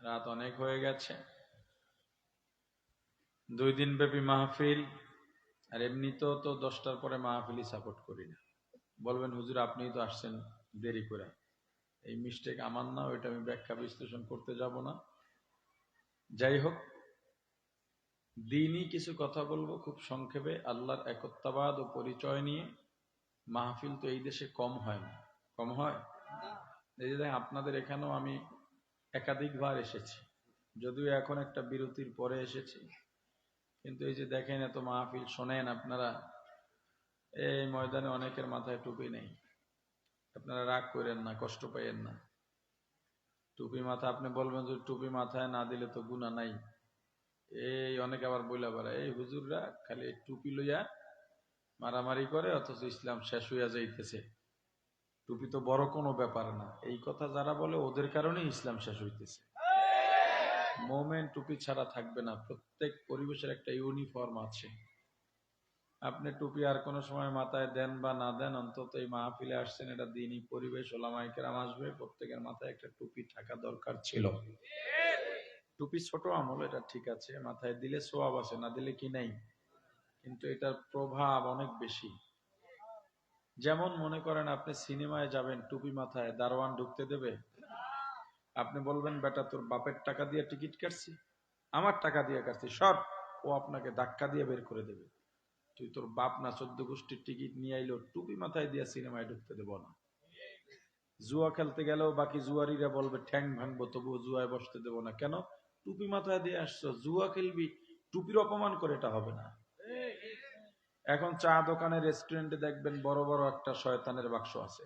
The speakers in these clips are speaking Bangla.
রাত অনেক হয়ে গেছে, 2 দিন ব্যাপী মাহফিল। আর এমনিতেও তো 10টার পরে মাহফিলই সাপোর্ট করি না। বলবেন হুজুর আপনিই তো আসছেন দেরি করে। এই মিস্টেক আমার না, ওইটা আমি ব্যাখ্যা বিশ্লেষণ করতে যাব না। যাই হোক, দিনই কিছু কথা বলবো খুব সংক্ষেপে, আল্লাহর একত্ববাদ ও পরিচয় নিয়ে। মাহফিল তো এই দেশে কম হয় না, কম হয়। এই যে দেখেন, আপনাদের এখানেও আমি একাধিকবার এসেছি, যদিও এখন একটা বিরতির পরে এসেছি, কিন্তু এই যে দেখেন এত মাহফিল শোনেন আপনারা। এই ময়দানে অনেকের মাথায় টুপি নেই। আপনারা রাগ করেন না, কষ্ট পাইয়েন না। টুপি মাথা, আপনি বলবেন যে টুপি মাথায় না দিলে তো গুনাহ নাই। এই অনেকে আবার বইলা বেড়ায়, এই হুজুররা খালি টুপি লইয়া মারামারি করে, অথচ ইসলাম শেষ হইয়া যাইতেছে। টুপি তো বড় কোনো ব্যাপার না, এই কথা যারা বলে ওদের কারণেই ইসলাম শেষ হইতেছে। মোমেন টুপি ছাড়া থাকবে না। প্রত্যেক পরিবেশের একটা ইউনিফর্ম আছে। আপনি টুপি আর কোনো সময় মাথায় দেন বা না দেন, অন্তত এই মাহফিলে আসছেন, এটা দিনই পরিবেশ, ওলামায়ে কেরাম আসবে, প্রত্যেকের মাথায় একটা টুপি থাকা দরকার ছিল। টুপি ছোট আমল, এটা ঠিক আছে, মাথায় দিলে সোয়াব আছে, না দিলে কি নাই। কিন্তু এটার প্রভাব অনেক বেশি। যেমন মনে করেন আপনি সিনেমায় যাবেন, টুপি মাথায়, দারোয়ান ঢুকতে দেবে? আপনি বলবেন বেটা তোর বাপের টাকা দিয়ে টিকিট কাটছি, আমার টাকা দিয়ে কাটছি, সর। ও আপনাকে ধাক্কা দিয়ে বের করে দেবে। তুই তোর বাপ না 14 গোষ্ঠীর টিকিট নিয়ে আইলো, টুপি মাথায় দিয়ে সিনেমায় ঢুকতে দেব না। জুয়া খেলতে গেলেও বাকি জুয়ারিরা বলবে ঠ্যাং ভাঙবো, তবুও জুয়ায় বসতে দেব না। কেন? টুপি মাথায় দিয়ে আসছো, জুয়া খেলবি, টুপির অপমান করে এটা হবে না। এখন চা দোকানে, রেস্টুরেন্টে দেখবেন বড় বড় একটা শয়তানের বাক্স আছে,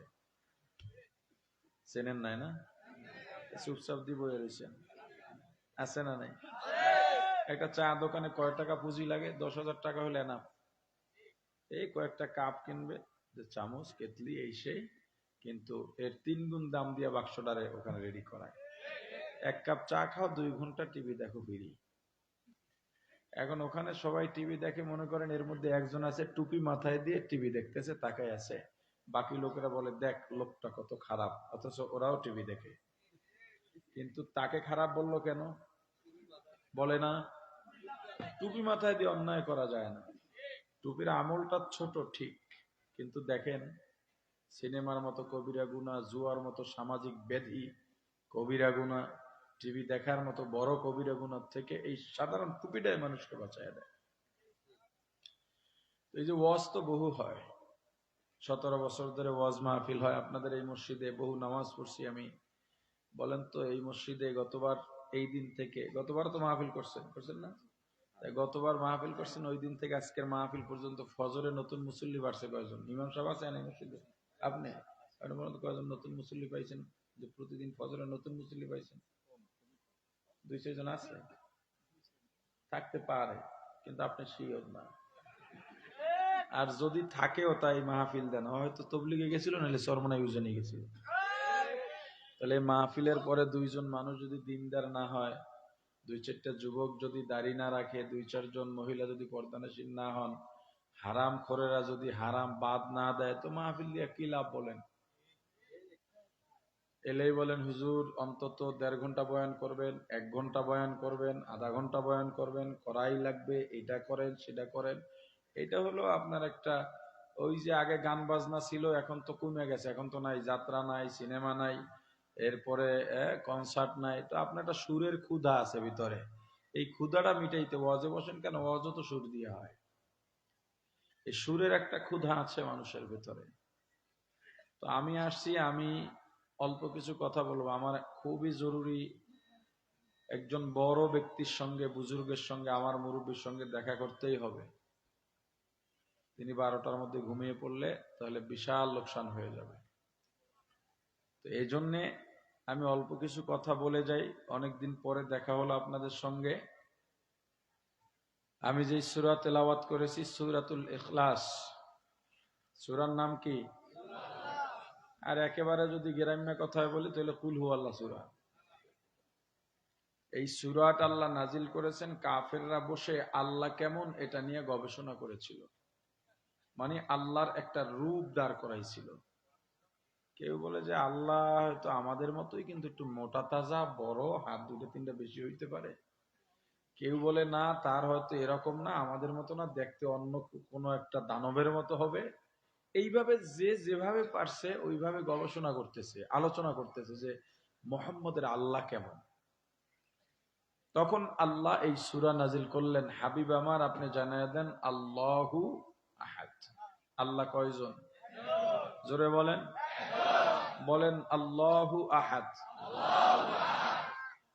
চেনেন নাই না? চুপচাপ দিব রয়েছেন, আছে না নাই? একটা চা দোকানে কয় টাকা পুঁজি লাগে? 10,000 টাকা হলে না, এই কয়েকটা কাপ কিনবে, যে চামচ কেতলি এই সেই, কিন্তু এর 3 গুণ দাম দিয়া বাক্সটারে ওখানে রেডি করায়। 1 কাপ চা খাও, 2 ঘন্টা টিভি দেখো ফিরি। এখন ওখানে সবাই টিভি দেখে, মনে করেন এর মধ্যে একজন আছে টুপি মাথায় দিয়ে টিভি দেখতেছে, তাকায় আছে। বাকি লোকেরা বলে দেখ লোকটা কত খারাপ, অথচ ওরাও টিভি দেখে। কিন্তু তাকে খারাপ বললো কেন? বলে না, টুপি মাথায় দিয়ে অন্যায় করা যায় না। টুপির আমলটা ছোট ঠিক, কিন্তু দেখেন সিনেমার মতো কবিরা গুনাহ, জুয়ার মতো সামাজিক ব্যাধি কবিরা গুনাহ, টিভি দেখার মতো বড় কবিরা গুনাহ থেকে এই সাধারণ টুপিটাই মানুষকে বাঁচায় দেয়। এই যে ওয়াজ তো বহু হয়, 17 বছর ধরে ওয়াজ মাহফিল হয় আপনাদের এই মসজিদে, বহু নামাজ পড়ছি আমি। বলেন তো এই মসজিদে গতবার, এই দিন থেকে, গতবার তো মাহফিল করছেন, করছেন না? তাই গতবার মাহফিল করছেন, ওই দিন থেকে আজকের মাহফিল পর্যন্ত ফজরে নতুন মুসল্লি বাড়ছে কয়জন? ইমাম সাহেব আছেন এই মসজিদে? আপনি কয়জন নতুন মুসল্লি পাইছেন, যে প্রতিদিন ফজরে নতুন মুসল্লি পাইছেন? 2-6 জন আছে, থাকতে পারে, কিন্তু আপনি শিওর না। আর যদি থাকেও তাই মাহফিল দেন, হয়তো তবলিগে গেছিল, নাহলে সরমনা ইউজনে গেছিল। তাহলে মাহফিলের পরে 2 জন মানুষ যদি দিনদার না হয়, 2-4টা যুবক যদি দাড়ি না রাখে, 2-4 জন মহিলা যদি পর্দানশীল না হন, হারাম খোরেরা যদি হারাম বাদ না দেয়, তো মাহফিল দিয়ে কি লাভ বলেন? এলেই বলেন হুজুর অন্তত 1.5 ঘন্টা বয়ান করবেন, 1 ঘন্টা বয়ান করবেন, আধা ঘন্টা বয়ান করবেন, করাই লাগবে, এটা করেন সেটা করেন। এটা হলো আপনার একটা, ওই যে আগে গান বাজনা ছিল, এখন তো কমে গেছে, এখন তো নাই, যাত্রা নাই, সিনেমা নাই, এরপরে কনসার্ট নাই। তো আপনার একটা সুরের ক্ষুধা আছে ভিতরে, এই ক্ষুধাটা মিটাইতে ওয়াজে বসেন কেন? ওয়াজও তো সুর দিয়ে হয়। এই সুরের একটা ক্ষুধা আছে মানুষের ভিতরে। তো আমি আসছি, আমি অল্প কিছু কথা বলবো। আমার খুবই জরুরি একজন বড় ব্যক্তির সঙ্গে, বুজুর্গের সঙ্গে, আমার মুরব্বীর সঙ্গে দেখা করতেই হবে। তিনি 12টার মধ্যে ঘুমিয়ে পড়লে তাহলে বিশাল লোকসান হয়ে যাবে। তো এই জন্যে আমি অল্প কিছু কথা বলে যাই। অনেকদিন পরে দেখা হলো আপনাদের সঙ্গে। আমি যে সূরা তেলাওয়াত করেছি, সূরাতুল ইখলাস। সূরার নাম কি? আর একেবারে যদি গ্রাম্য কথায় বলি তাহলে কুল হু আল্লাহ সূরা। এই সূরাটা আল্লাহ নাজিল করেছেন, কাফেররা বসে আল্লাহ কেমন এটা নিয়ে গবেষণা করেছিল। মানে আল্লাহর একটা রূপ দাঁড় করাইছিল। কেউ বলে যে আল্লাহ হয়তো আমাদের মতোই, কিন্তু একটু মোটা তাজা, বড়, হাত দুটো তিনটা বেশি হইতে পারে। কেউ বলে না, তার হয়তো এরকম না, আমাদের মতো না, দেখতে অন্য কোনো একটা দানবের মতো হবে। এইভাবে যে যেভাবে পারছে ওইভাবে গবেষণা করতেছে, আলোচনা করতেছে যে মুহাম্মদের আল্লাহ কেমন। তখন আল্লাহ এই সূরা নাজিল করলেন, হাবিব আমার আপনি জানায়া দেন আল্লাহু আহাদ। আল্লাহ কয়জন? জোরে বলেন, বলেন আল্লাহু আহাদ।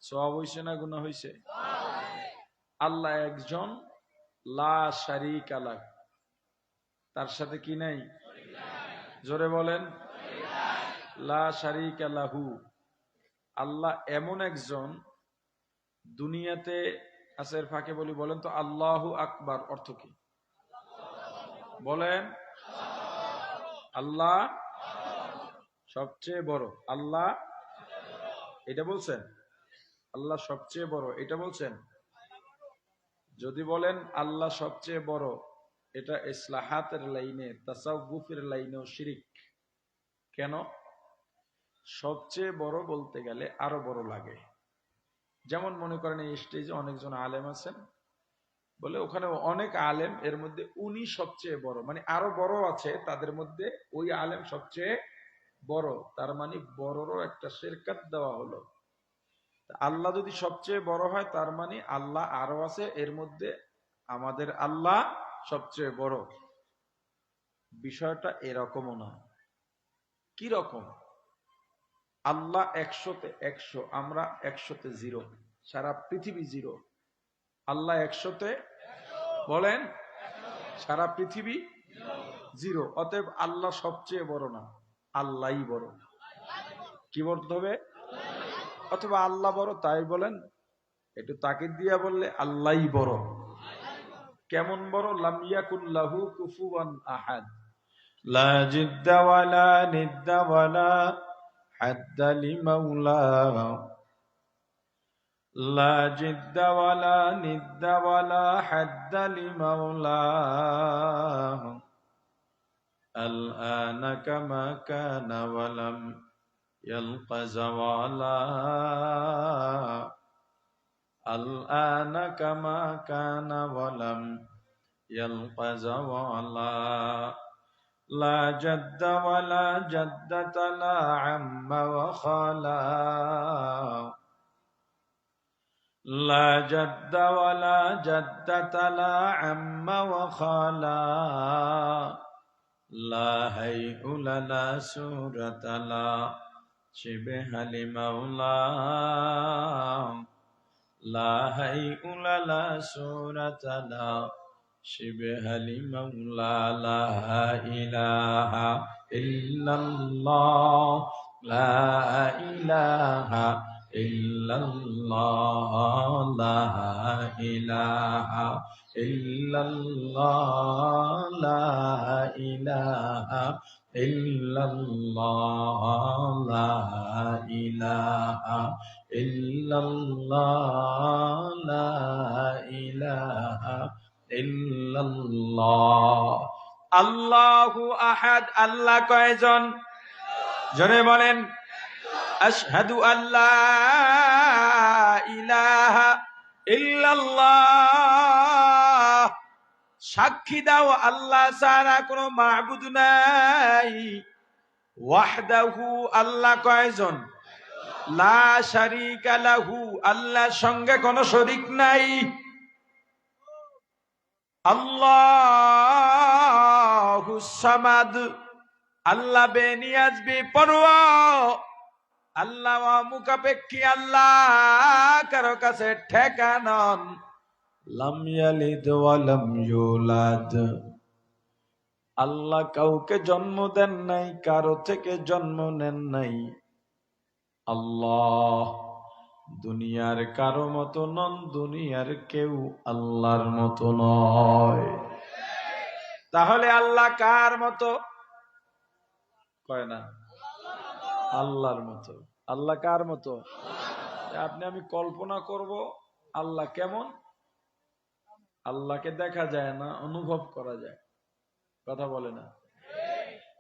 সওয়াব হইছে না গুনাহ হইছে? আল্লাহ একজন, লা শারীকা লাহ, তার সাথে কি নাই? জোরে বলেন, লা শারীকা লাহু। আল্লাহ এমন একজন, দুনিয়াতে আসের ফাঁকে বলি, বলেন তো আল্লাহু আকবার অর্থ কি? বলেন, আল্লাহ সবচেয়ে বড়। আল্লাহ এটা বলছেন? আল্লাহ সবচেয়ে বড় এটা বলছেন? যদি বলেন আল্লাহ সবচেয়ে বড়, এটা ইসলাহাতের লাইনে, তাসাউফের লাইনেও শিরিক। কেন? সবচেয়ে বড় বলতে গেলে আরো বড় লাগে। যেমন মনে করেন এই স্টেজে অনেকজন আলেম আছেন, বলে ওখানে অনেক আলেম, এর মধ্যে উনি সবচেয়ে বড়, মানে আরো বড় আছে তাদের মধ্যে, ওই আলেম সবচেয়ে বড়, তার মানে বড়রও একটা শেরকাত দেওয়া হলো। আল্লাহ যদি সবচেয়ে বড় হয়, তার মানে আল্লাহ আরো আছে, এর মধ্যে আমাদের আল্লাহ সবচেয়ে বড়। বিষয়টা এরকমও না। কি রকম? আল্লাহ 100-তে 100, আমরা 100-তে 0, সারা পৃথিবী 0। আল্লাহ 100-তে, বলেন, সারা পৃথিবী 0। অতএব আল্লাহ সবচেয়ে বড় না, আল্লাহই বড়। কি বলতে হবে? অথবা আল্লাহ বড়, তাই বলেন, একটু তাকিদ দিয়া বললে আল্লাহই বড়। কেমন বড়? লাম ইয়াকুল লাহু কুফুয়ান আহাদ, লা জিদ্দা ওয়ালা নিদ্দা ওয়ালা হাদ্দা লিমাউলা, লা জিদ্দা ওয়ালা নিদ্দা ওয়ালা হাদ্দা লিমাউলা, আল আনা কামা কানা ওয়ালাম ইয়ালকা জাওয়ালা, আল আনা কামা কানা ওয়ালাম ইয়ালকা জাওয়ালা, লা জাদ্দা ওয়ালা জাদ্দাতা লা আম্মা ওয়া খালা, লা জাদ্দা ওয়ালা জাদ্দাতা লা আম্মা ওয়া খালা, লা হাইউলা লা সূরাতা লা শিবহা লিমাউলা, লা হাইউলা লা সূরাতা লা শিবহা লিমাউলা, লা ইলাহা ইল্লাল্লাহ, লা ইলাহা ইল্লাল্লাহ, লা ইলাহা ইল্লাল্লাহ, লা ইলাহা ইল্লাল্লাহ, লা ইলাহা ইল্লাল্লাহ, লা ইলাহা ইল্লাল্লাহ। আল্লাহু আহাদ। আল্লাহ কয়জন? জোরে বলেন। আশহাদু আল্লা ইলাহা ইল্লাল্লাহ, সাক্ষী দাও আল্লাহ ছাড়া কোনো মাবুদ নাই। ওয়াহদাহু, আল্লাহ কয়জন? লা শারীকা লাহু, আল্লাহর সঙ্গে কোনো শরীক নাই। আল্লাহুস সামাদ, আল্লাহ বেনিয়াজ বেপরোয়া, আল্লাহ মুখাপেক্ষী, আল্লাহ কারো কাছে ঠেকা নন। লাম ইয়ালিদ ওয়া লাম ইউলাদ, আল্লাহ কাউকে জন্ম দেন নাই, কারো থেকে জন্ম নেন নাই। আল্লাহ দুনিয়ার কারো মতো নন, দুনিয়ার কেউ আল্লাহর মতো নয়। তাহলে আল্লাহ কার মতো? কয় না, আল্লাহর মতো। আল্লাহ কার মতো? আপনি আমি কল্পনা করব আল্লাহ কেমন। আল্লাহকে দেখা যায় না, অনুভব করা যায়। কথা বলে না?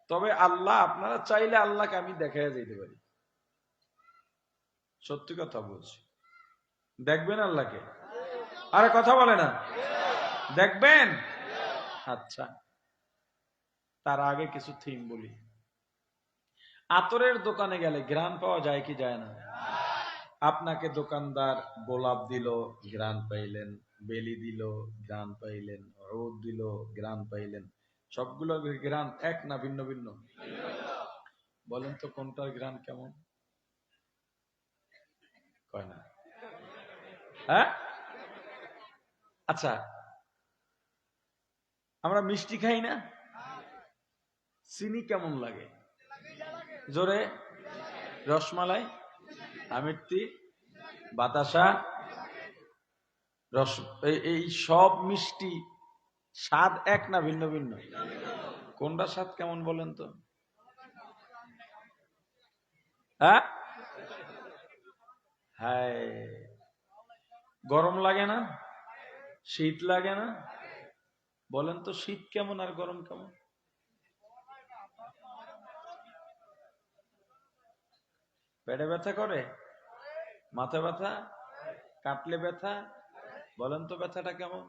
তবে আল্লাহ, আপনারা চাইলে আল্লাহকে আমি দেখাইয়া যেতে পারি, সত্যি কথা বলছি। দেখবেন আল্লাহকে? আরে কথা বলে না, দেখবেন? আচ্ছা, তার আগে কিছু থিম বলি। আতরের দোকানে গেলে ঘ্রাণ পাওয়া যায় কি যায় না? আপনাকে দোকানদার গোলাপ দিল, ঘ্রাণ পাইলেন, বেলি দিল, ঘ্রাণ পাইলেন, রোদ দিল, ঘ্রাণ পাইলেন। সবগুলো ঘ্রাণ এক না ভিন্ন ভিন্ন? বলেন তো কোনটার ঘ্রাণ কেমন? কয় না? হ্যাঁ, আচ্ছা, আমরা মিষ্টি খাই না? চিনি কেমন লাগে? জোরে? রসমালাই, আমিত্তি, বাতাসা, রস, এই সব মিষ্টি স্বাদ এক না ভিন্ন ভিন্ন? কোনটা স্বাদ কেমন বলেন তো? হ্যাঁ, হায়, গরম লাগে না? শীত লাগে না? বলেন তো শীত কেমন আর গরম কেমন? পেটে ব্যথা করে? মাথা ব্যথা? কাটলে ব্যথা? বলেন তো ব্যথাটা কেমন?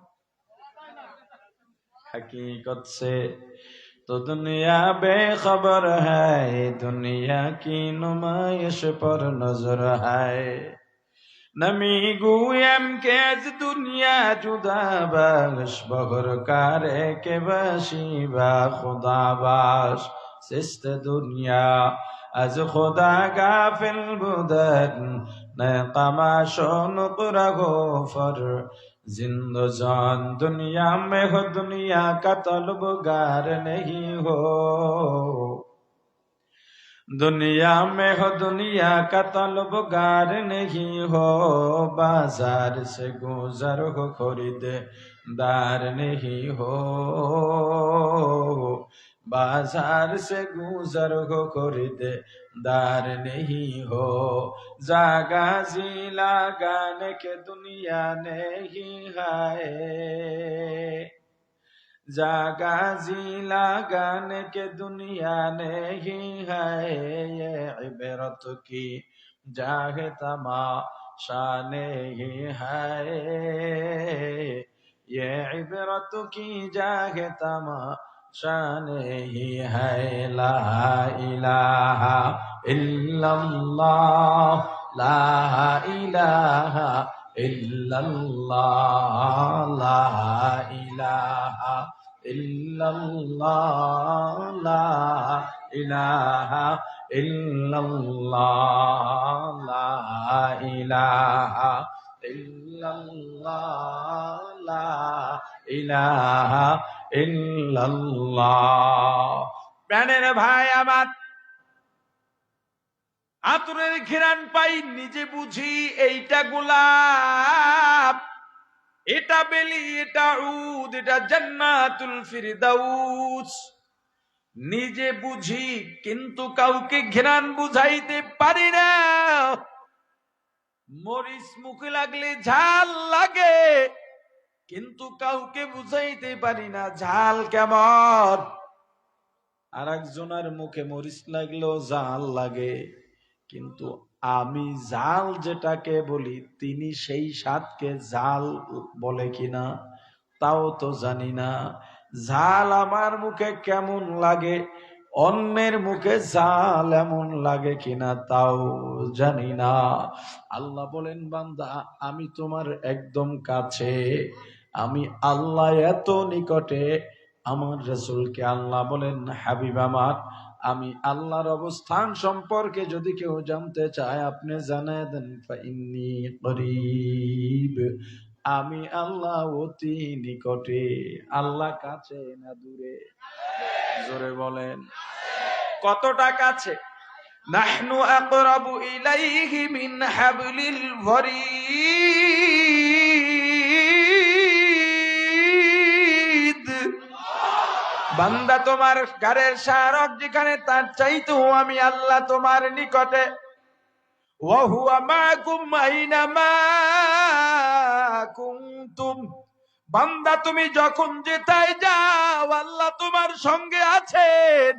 हकीकत से तो दुनिया बेखबर है, दुनिया की नुमाइश पर नजर है। नमी गुयम के दुनिया जुदा बाश बहर कारे के बशी बा खुदा बाश सिस्त दुनिया از خدا غافل بودن نه تماشا نقره فر जिंदजान दुनिया में हो, दुनिया का तलबगार नहीं हो। दुनिया में हो, दुनिया का तलबगार नहीं हो। बाजार से गुजर हो, खरीददार नहीं हो। बाजार से गुजर हो, खरीददार नहीं हो। जागा जी लगाने के दुनिया नहीं है। जागा जी लगाने के दुनिया नहीं है। ये इबरत की जाहे तमाशा नहीं है। ये इबरत की जाहे तमाशा नहीं है। ला इलाहा इल्लल्लाह, ला इलाहा इल्लल्लाह, ला इलाहा इल्लल्लाह, ला इलाहा इल्लल्लाह, ला इलाहा इल्लल्लाह, ला इलाहा इल्लल्लाह। প্রাণের ভাই আমার, আতরের ঘ্রাণ পাই নিজে বুঝি এইটা গোলাপ, এটা বেলি, এটা উদ, এটা জান্নাতুল ফিরদাউস। নিজে বুঝি কিন্তু কাউকে ঘ্রাণ বুঝাইতে পারি না। মরিচ মুখে লাগলে ঝাল লাগে, কিন্তু কাউকে বুঝাইতে পারি না ঝাল কেমন। আর একজনের মুখে মরিচ লাগলেও ঝাল লাগে, কিন্তু আমি ঝাল যেটাকে বলি তিনি সেই স্বাদকে ঝাল বলে কিনা তাও তো জানি না। ঝাল আমার মুখে কেমন লাগে, অন্যের মুখে ঝাল এমন লাগে কিনা তাও জানি না। আল্লাহ বলেন, বান্দা আমি তোমার একদম কাছে, আমি আল্লাহ এত নিকটে। আমার রাসূলকে আল্লাহ বলেন, হাবিব আমার, আমি আল্লাহর অবস্থান সম্পর্কে যদি কেউ জানতে চায় আপনি জানায় দেন, ফাইন্নী করিব, আমি আল্লাহ অতি নিকটে। আল্লাহ কাছে না দূরে? জোরে বলেন কতটা কাছে? নাহনু আকরাবু ইলাইহি মিন হাবলিল ওয়ারিদ। বান্দা তোমার ঘরের শারক যেখানে, তার চাইতেও আমি আল্লাহ তোমার নিকটে। ওয়া হুয়া মাকুম আইনামা কুনতুম। বান্দা তুমি যখন যেথায় যাও আল্লাহ তোমার সঙ্গে আছেন।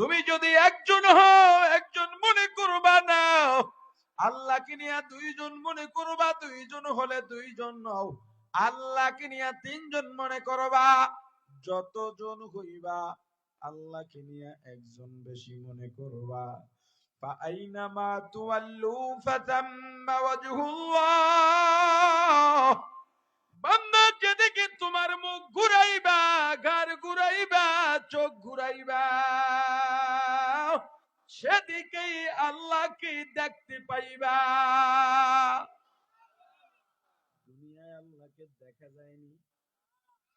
তুমি যদি একজন হও, একজন মনে করবা না। আল্লাহকে নিয়ে দুইজন মনে করবা, দুইজন হলে দুইজন নও। আল্লাহকে নিয়ে তিনজন মনে করবা। যতজন হইবা আল্লাহকে নিয়ে একজন বেশি মনে করবা। فأينما تولوا فثم وجه الله। বান্দা যেদিকে তোমার মুখ ঘুরাইবা, ঘাড় ঘুরাইবা, চোখ ঘুরাইবা, সেদিকেই আল্লাহকে দেখতে পাইবা। দুনিয়ায় আল্লাহকে দেখা যায়নি,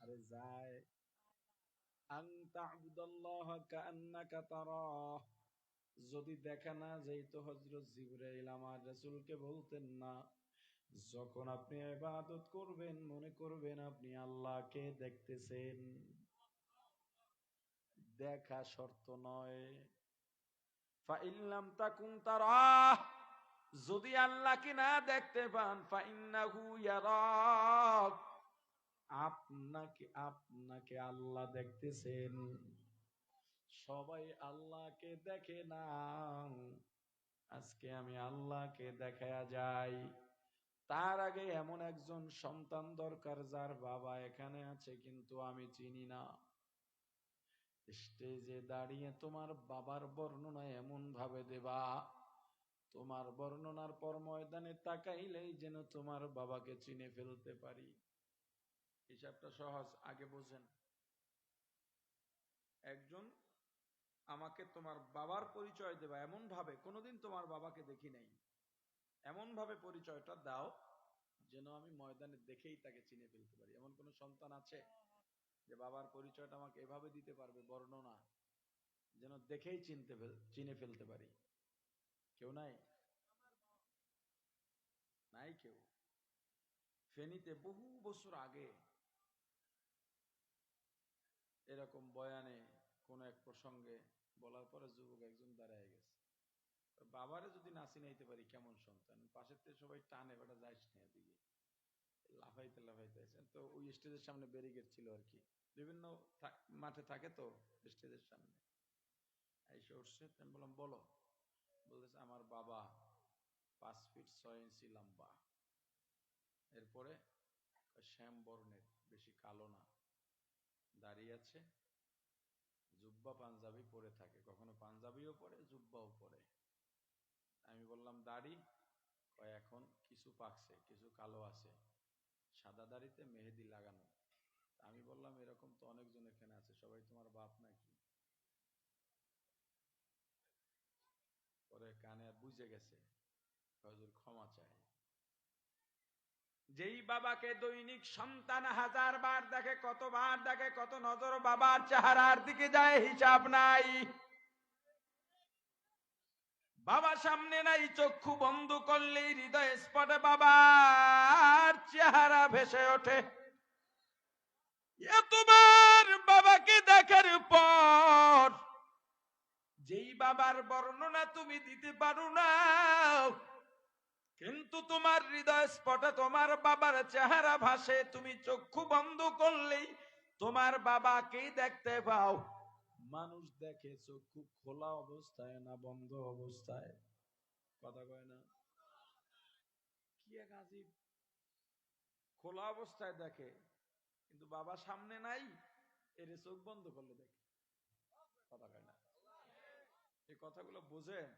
আরে যায়। আন তা'বুদাল্লাহ কাআন্নাকা তারাহ। যদি দেখা না যাইতো হযরত জিবরাইল আমার রাসূলকে বলতেন না, যখন আপনি ইবাদত করবেন মনে করবেন আপনি আল্লাহকে দেখতেছেন। দেখা শর্ত নয়। ফাইন লাম তাকুন তারাহ, যদি আল্লাহকে না দেখতে পান, ফাইন্নাহু ইয়ারাক, আপনাকে আপনাকে আল্লাহ দেখতেছেন। সবাই আল্লাহকে দেখে না, আজকে আমি আল্লাহকে দেখায়া যাই। তার আগে এমন একজন সন্তান দরকার যার বাবা এখানে আছে কিন্তু আমি চিনি না। স্টেজে দাঁড়িয়ে তোমার বাবার বর্ণনা এমন ভাবে দেবা, তোমার বর্ণনার পর ময়দানে তাকাইলেই যেন তোমার বাবাকে চিনে ফেলতে পারি। হিসাবটা সহজ, আগে বোঝেন। একজন আমাকে তোমার বাবার পরিচয় দেবা এমন ভাবে, কোনোদিন তোমার বাবাকে দেখি নাই, এমন ভাবে পরিচয়টা দাও যেন আমি ময়দানে দেখেই তাকে চিনে ফেলতে পারি। এমন কোন সন্তান আছে যে বাবার পরিচয়টা আমাকে এভাবে দিতে পারবে, বর্ণনা, যেন দেখেই চিনে ফেলতে পারি? কেউ নাই? নাই কেউ। ফেনীতে বহু বছর আগে এরকম বয়ানে কোন এক প্রসঙ্গে বলার পরে যুবক একজন দাঁড়ায় গেছে, বাবারে যদি না চিনাইতে পারি কেমন সন্তান। পাশের থেকে সবাই টানে, বেটা যাইস না এদিকে, লাফাইতে লাফাইতে আছেন। তো ওই স্টেজের সামনে ব্যারিকেড ছিল আর কি, বিভিন্ন মাঠে থাকে তো স্টেজের সামনে। এসে উঠছে, আমি বললাম বলো। বলতেছে আমার বাবা 5 ফিট 6 ইঞ্চি লম্বা, এরপরে শ্যাম বর্ণের, বেশি কালো না, দাঁড়িয়ে আছে, জুব্বা পাঞ্জাবি পরে থাকে, কখনো পাঞ্জাবিও পরে জুব্বাও পরে। আমি বললাম দাড়ি? কয় এখন কিছু পাকছে, কিছু কালো আছে, সাদা দাড়িতে মেহেদি লাগানো। আমি বললাম এরকম তো অনেকজন এখানে আছে, সবাই তোমার বাপ নাকি? পরে কানে বুঝে গেছে, হুজুর ক্ষমা চাই। যেই বাবাকে দৈনিক সন্তান 1000 বার দেখে, কতবার দেখে, কত নজর বাবার চেহারার দিকে যায় হিসাব নাই। বাবা সামনে নাই, চক্ষু বন্ধ করলেই হৃদয় স্পটে বাবার চেহারা ভেসে ওঠে। এতবার বাবাকে দেখার পর যেই বাবার বর্ণনা তুমি দিতে পারো না, কিন্তু তোমার হৃদয় স্পটে তোমার বাবার চেহারা ভাসে, তুমি চক্ষু বন্ধ করলেই তোমার বাবাকেই দেখতে পাও। মানুষ দেখে চক্ষু খোলা অবস্থায় না বন্ধ অবস্থায়? কথা কয় না? কি এক আজীব, খোলা অবস্থায় দেখে কিন্তু বাবা সামনে নাই, এর চোখ বন্ধ করলে দেখে। কথা কয় না? এই কথাগুলো বোঝেন?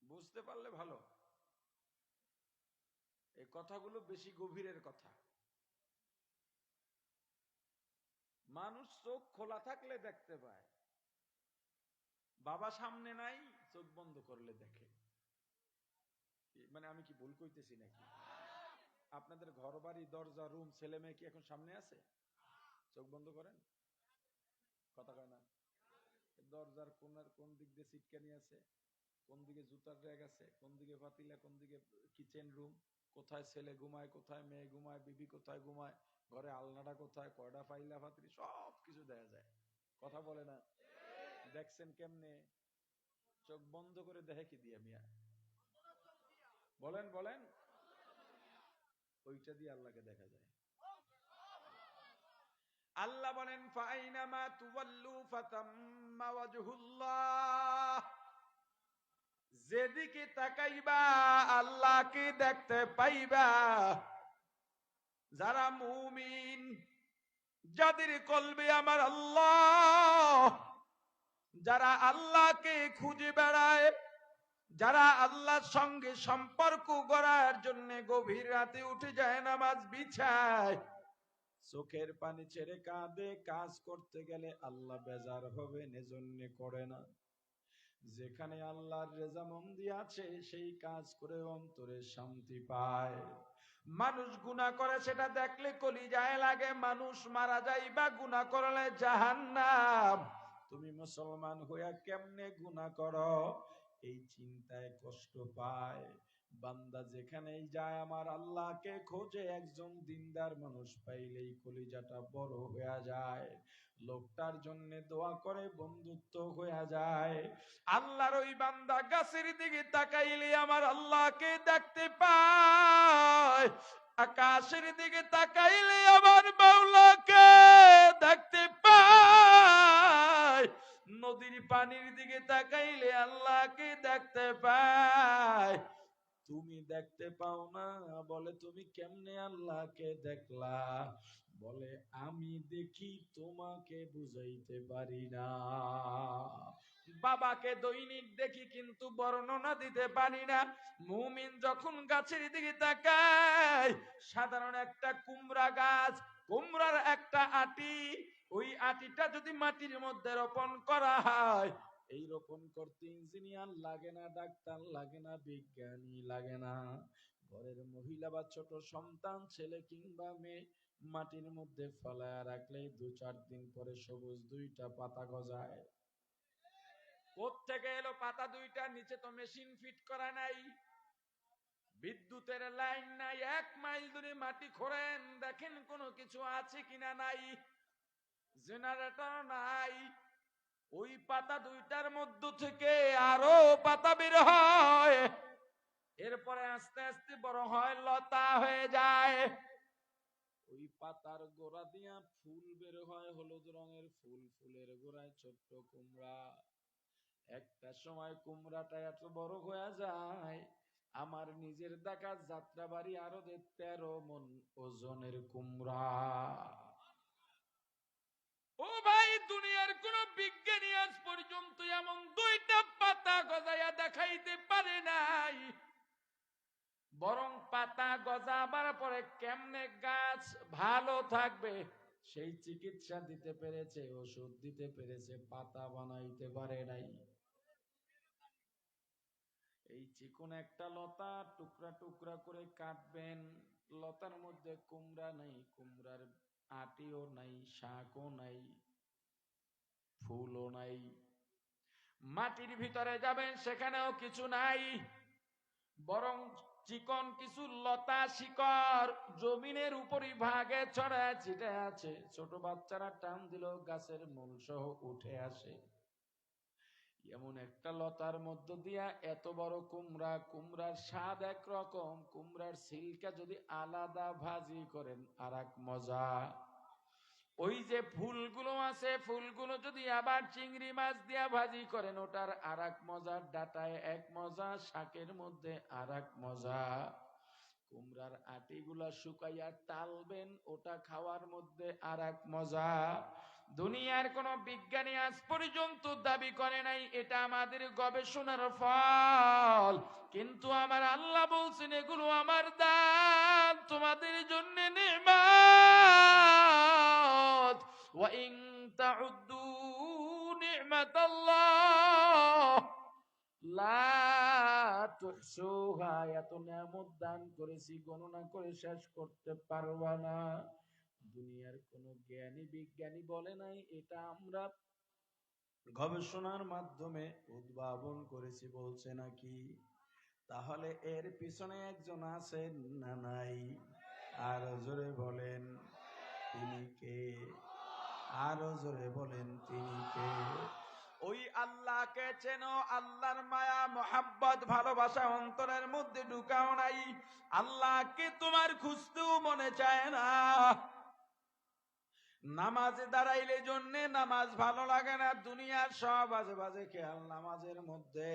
বুঝতে পারলে ভালো। এই কথাগুলো বেশি গভীরের কথা। মানুষ চোখ খোলা থাকলে দেখতে পায়, বাবা সামনে নাই, চোখ বন্ধ করলে দেখে। মানে আমি কি ভুল কইতেছি নাকি? আপনাদের ঘর বাড়ি, দরজা, রুম, ছেলে মেয়ে কি এখন সামনে আছে? চোখ বন্ধ করেন? কথা কয় না? দরজার কোনার কোন দিক দিয়ে সিটকানি আছে, কোন দিকে জুতার র্যাক আছে, কোন দিকে পাতিলা, কোন দিকে কিচেন রুম, কোথায় ছেলে ঘুমায়, কোথায় মেয়ে ঘুমায়, বিবি কোথায় ঘুমায়, ঘরে আলনাটা কোথায়, কয়টা পাইলা পাতিলি, সব কিছু দেখা যায়। কথা বলে না? দেখছেন কেমনে? চোখ বন্ধ করে দেখে কি দিয়া মিয়া? বলেন বলেন। ওইটা দিয়ে আল্লাহকে দেখা যায়। আল্লাহ বলেন ফাইনামা তুওয়াল্লু ফাতাম্মা ওয়াজহুল্লাহ, যেদিকে তাকাইবা আল্লাহকে দেখতে পাইবা। যারা মুমিন, যাদের কলবে আমার আল্লাহ, যারা আল্লাহকে খুঁজে বেড়ায়, যারা আল্লাহর সঙ্গে সম্পর্ক গড়ার জন্য গভীর রাতে উঠে যায়, নামাজ বিছায়, চোখের পানি ছেড়ে কাঁদে, কাজ করতে গেলে আল্লাহ বেজার হবেন এজন্য করে না। যেখানে আল্লাহর রেজামন্দি আছে সেই কাজ করে অন্তরে শান্তি পায়। মানুষ গুনাহ করে সেটা দেখলে কলিজায় লাগে, মানুষ মারা যায় বা গুনাহ করলে জাহান্নাম। তুমি মুসলমান হইয়া কেমনে গুনাহ করো এই চিন্তায় কষ্ট পায়। বান্দা যেখানেই যায় আমার আল্লাহকে খোঁজে, একজন দিনদার মানুষ পাইলেই কলিজাটা বড় হয়ে যায়, লোকটার জন্য দোয়া করে, বন্ধুত্ব হয়ে যায়। আল্লাহর ওই বান্দা গাছের দিকে তাকাইলে আমার আল্লাহকে দেখতে পায়, আকাশের দিকে তাকাইলে আমার মাওলাকে দেখতে পায়, নদীর পানির দিকে তাকাইলে আল্লাহকে দেখতে পায়। তুমি দেখতে পাও না, বলে তুমি কেমনে আল্লাহকে দেখলা? বলে আমি দেখি, তোমাকে বুঝাইতে পারি না। বাবাকে দৈনিক দেখি কিন্তু বর্ণনা দিতে পারি না। মুমিন যখন গাছের দিকে তাকায়, সাধারণ একটা কুমড়া গাছ, কুমড়ার একটা আটি, ওই আটিটা যদি মাটির মধ্যে রোপণ করা হয়, এই রোপণ করতে ইঞ্জিনিয়ার লাগে না, ডাক্তার লাগে না, বিজ্ঞানী লাগে না। ঘরের মহিলা বা ছোট সন্তান, ছেলে কিংবা মেয়ে, মাটির মধ্যে ফেলায় রাখলেই 2-4 দিন পরে সবুজ দুইটা পাতা গজায়। কোত্থেকে এলো পাতা দুইটা? নিচে তো মেশিন ফিট করা নাই, বিদ্যুতের লাইন নাই, 1 মাইল দূরে মাটি খোঁড়েন, দেখেন কোনো কিছু আছে কিনা, নাই, জেনারেটর নাই। ওই পাতা দুইটার মধ্য থেকে আরো পাতা বের হয়, এরপরে আস্তে আস্তে বড় হয়, লতা হয়ে যায়। ওই পাতার গোড়া দিয়া ফুল বের হয়, হলুদ রঙের ফুল, ফুলের গোড়ায় ছোট্ট কুমড়া। একটা সময় কুমড়াটা এত বড় হয়ে যায়, আমার নিজের দেখা যাত্রাবাড়ি আরো 13 মণ ওজনের কুমড়া। ও ভাই, দুনিয়ার কোন বিজ্ঞানী আজ পর্যন্ত এমন 2টা পাতা গজায়া দেখাইতে পারে নাই। বরং পাতা গজাবার পরে কেমনে গাছ ভালো থাকবে সেই চিকিৎসা দিতে পেরেছে, ওষুধ দিতে পেরেছে, পাতা বানাইতে পারে নাই। এই চিকন একটা লতা টুকরা টুকরা করে কাটবেন, লতার মধ্যে কুমড়া নাই, কুমড়ার আটিও নাই, শাকও নাই, ফুলও নাই। মাটির ভিতরে যাবেন, সেখানেও কিছু নাই, বরং চিকন কিছু লতা শিকড় জমিনের উপরই ভাগে ছড়ায় ছিটে আছে। ছোট বাচ্চারা টান দিল গাছের মূল সহ উঠে আসে। এমন একটা লতার মধ্য দিয়া এত বড় কুমড়া, কুমড়ার স্বাদ একরকম, কুমড়ার ছিলকা যদি আলাদা ভাজি করেন আর এক মজা। ওই যে ফুলগুলো আছে, ফুলগুলো যদি আবার চিংড়ি মাছ দিয়া ভাজি করেন, ওটার আর এক মজা, ডাটায় এক মজা, শাকের মধ্যে আর এক মজা। কুমড়ার আটিগুলা শুকাইয়া টালবেন, ওটা খাওয়ার মধ্যে আর এক মজা। দুনিয়ার কোন বিজ্ঞানী আজ পর্যন্ত দাবি করে নাই এটা আমাদের গবেষণার ফল, কিন্তু আমার আল্লাহ বলছেন এগুলো আমার দান, তোমাদের জন্য নিয়ামত। ওয়া ইন তাউদ্দু নি'মাতাল্লাহ লা তুহসুহা, এত নিয়ামত দান করেছি গণনা করে শেষ করতে পারবা না। দুনিয়ার কোন জ্ঞানী বিজ্ঞানী বলে নাই এটা আমরা গবেষণার মাধ্যমে উদ্ভাবন করেছি, বলছে নাকি? তাহলে এর পিছনে একজন আছেন না নাই? আরো জোরে বলেন তিনি কে? আরো জোরে বলেন তিনি কে? ওই আল্লাহকে চেনো, আল্লাহর মায়া মোহাব্বত ভালোবাসা অন্তরের মধ্যে ঢুকাও নাই, আল্লাহকে তোমার খুঁজতেও মনে চায় না। নামাজে দাঁড়াইলে জন্যে নামাজ ভালো লাগে না, দুনিয়ার সব বাজে বাজে খেয়াল নামাজের মধ্যে।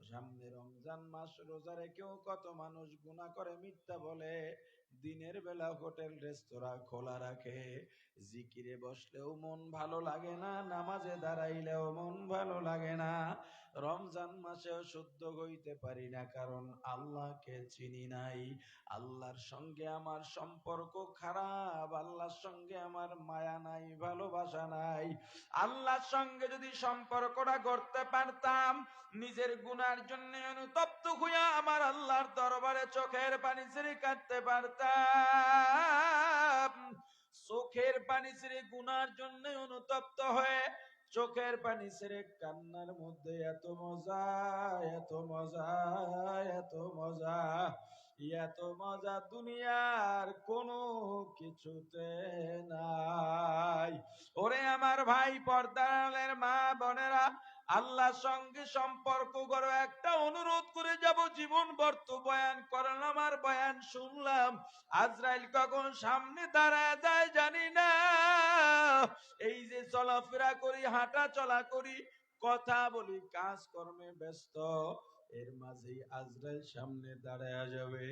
সামনে রমজান মাস, রোজা রেখেও কত মানুষ গুনাহ করে, মিথ্যা বলে, দিনের বেলা হোটেল রেস্তোরাঁ খোলা রাখে, জিকিরে বসলেও মন ভালো লাগে না, নামাজে দাঁড়াইলেও মন ভালো লাগে না। রমজান মাসেও শুদ্ধ হইতে পারি না, কারণ আল্লাহকে চিনি নাই। আল্লাহর সঙ্গে আমার সম্পর্ক খারাপ, আল্লাহর সঙ্গে আমার মায়া নাই, ভালোবাসা নাই। আল্লাহর সঙ্গে যদি সম্পর্কটা করতে পারতাম, নিজের গুনার জন্য অনুতপ্ত হইয়া আমার আল্লাহর দরবারে চোখের পানি ছেড়ে কাঁদতে পারতাম। চোখের পানি ছেড়ে গুনার জন্য অনুতপ্ত হয়ে চোখের পানি ছেড়ে কান্নার মধ্যে এত মজা, এত মজা, এত মজা, এত মজা দুনিয়ার কোনো কিছুতে নাই। ওরে আমার ভাই, পর্দার মা বোনেরা, আল্লাহর সঙ্গে সম্পর্ক করো। একটা অনুরোধ করে যাব, জীবন বর্ত বয়ান করলাম আর বয়ান শুনলাম, আজরাইল কখন সামনে দাঁড়ায় যায় জানি না। এই যে চলাফেরা করি, হাঁটা চলা করি, কথা বলি, কাজ কর্মে ব্যস্ত, এর মাঝেই আজরাইল সামনে দাঁড়ায় যাবে।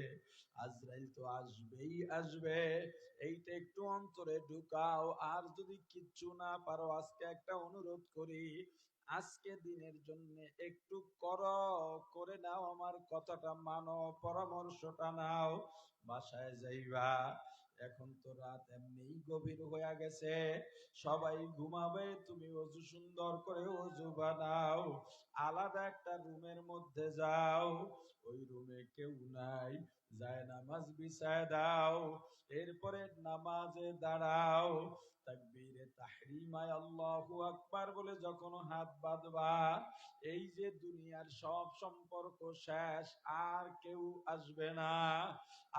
আজরাইল তো আসবেই আসবে, এইটা একটু অন্তরে ঢুকাও। আর যদি কিচ্ছু না পারো, আজকে একটা অনুরোধ করি, আজকে দিনের জন্য একটু করে নাও, আমার কথাটা মানো, পরামর্শটা নাও। বাসায় যাইবা, এখন তো রাত এমনিই গভীর হয়ে গেছে, সবাই ঘুমাবে, তুমি অজু সুন্দর করে অজু বানাও, আলাদা একটা রুমের মধ্যে যাও, ওই রুমে কেউ নাই, যায় নামাজ বিছায় দাও, এরপরে নামাজে দাঁড়াও, তাকবীরে তাহরিমায় আল্লাহু আকবার বলে যখন হাত বাঁধবা, এই যে দুনিয়ার সব সম্পর্ক শেষ, আর কেউ আসবে না,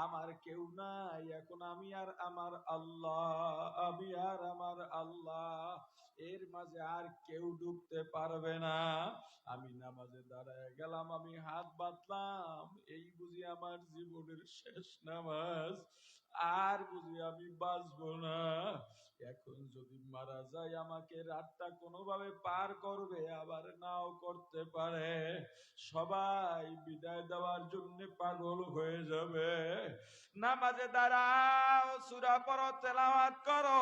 আমার কেউ নাই, এখন আমি আর আমার আল্লাহ, আমি আর আমার আল্লাহ, এর মাঝে আর কেউ ঢুকতে পারবে না। আমি নামাজে দাঁড়ায় গেলাম, আমি হাত বাঁধলাম, এই বুঝি আমার জীবনের শেষ নামাজ, আর বুঝি আমি বাঁচবো না। এখন যদি মারা যায়, আমাকে রাতটা কোনোভাবে পার করবে, আবার নাও করতে পারে, সবাই বিদায় দেওয়ার জন্য পাগল হয়ে যাবে। নামাজে দাঁড়াও, সূরা পড়ো, তেলাওয়াত করো,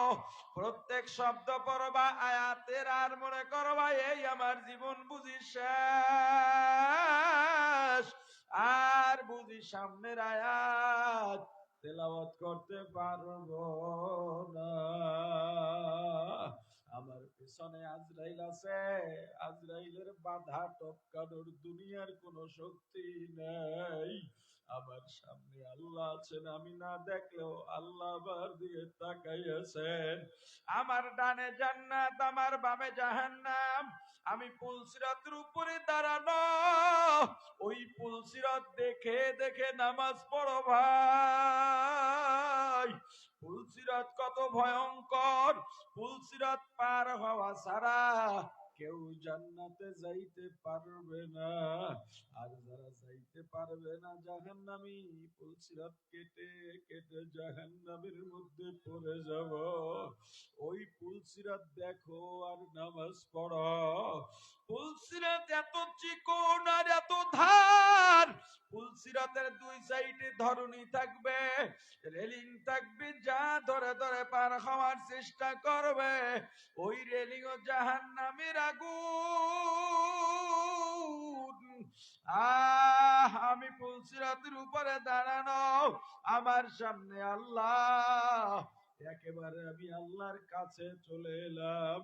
প্রত্যেক শব্দ পড়বা, আয়াতের আর মনে করবা এই আমার জীবন বুঝি শেষ, আর বুঝি সামনের আয়াত তেলাওয়াত করতে পারবো না। আমার পিছনে আজরাইল আছে, আজরাইলের বাধা টপকানোর দুনিয়ার কোনো শক্তি নেই। আমার সামনে আল্লাহ আছেন, আমি না দেখলেও আল্লাহ আমার দিকে তাকাইয়াছেন। আমার ডানে জান্নাত, আমার বামে জাহান্নাম। আমি পুলসিরাতের উপরে দাঁড়ানো, ওই পুলসিরাত দেখে দেখে নামাজ পড়ো ভাই। পুলসিরাত কত ভয়ঙ্কর, পুলসিরাত পার হওয়া ছাড়া কেউ জান্নাতে যাইতে পারবে না। আর যারা যাইতে পারবে না, জাহান্নামী, পুলসিরাত কেটে কেটে জাহান্নামের মধ্যে পড়ে যাব। ওই পুলসিরাত দেখো আর নামাজ পড়ো। পুলসিরাত এত চিকন আর এত ধার, পুলসিরাতের দুই সাইডে ধরনী থাকবে, রেলিং থাকবে, যা ধরে ধরে পার হওয়ার চেষ্টা করবে, ওই রেলিং ও জাহান্নামের আগুন। আমি পুলসিরাতের উপরে দাঁড়ানো, আমার সামনে আল্লাহ, একেবারে আমি আল্লাহর কাছে চলে এলাম।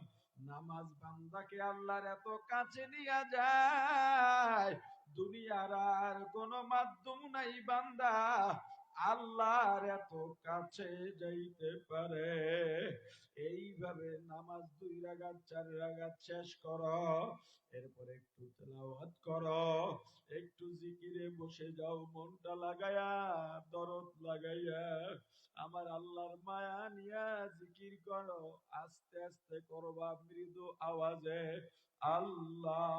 নামাজ বান্দাকে আল্লাহর এত কাছে নিয়ে যায়, দুনিয়ার আর কোন মাধ্যম নাই বান্দা আল্লাহর এত কাছে যাইতে পারে। এইভাবে নামাজ 2 রাকাত 4 রাকাত শেষ করো, এরপরে একটু তেলাওয়াত করো, একটু জিকিরে বসে যাও, মনটা লাগায়া, দরদ লাগাইয়া, আমার আল্লাহর মায়া নিয়া জিকির করো। আস্তে আস্তে করবা, মৃদু আওয়াজে, আল্লাহ